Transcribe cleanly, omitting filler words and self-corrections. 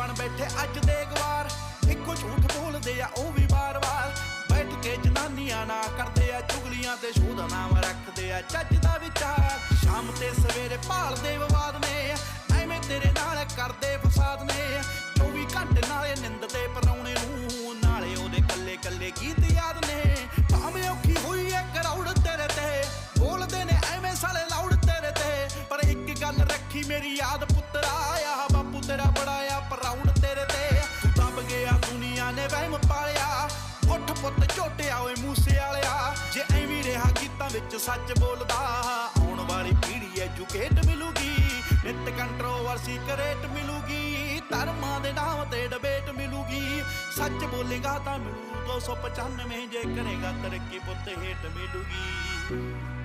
बन बैठे अज दे गवार। इको झूठ बोलदे आ ओ भी बार बार, बैठ के जनानियां ना करदे आ चुगलियां ते शोह दा नाम रखदे आ चज दा विचार। शाम ते सवेरे भालदे विवाद ने, एवें तेरे नाल करदे फसाद ने। 24 घंटे नाले निंददे परौणे नूं, नाले ओदे कल्ले कल्ले गीत याद ने। भावें औखी होई ऐ करौड़ तेरे ते, बोलदे ने एवें साले लाउड तेरे ते। पर एक गल रखी मेरी याद पुत्तरा, आ बापू तेरा बड़ा आ प्राउड तेरे ते। तू दब गया दुनिया ने वहम पालिया, उठ पुत झोटिया ओए मूसे वालिया। जे एवीं रहा गीतां विच सच बोलदा, आउण वाली पीढ़ी एजुकेट मिलूगी। नित कंट्रोवर्सी करेट मिलूगी, धर्मां दे नाम ते डिबेट मिलूगी। सच बोलेगा तां मिलू 295, जे करेगा तरक्की पुत हेट मिलूगी।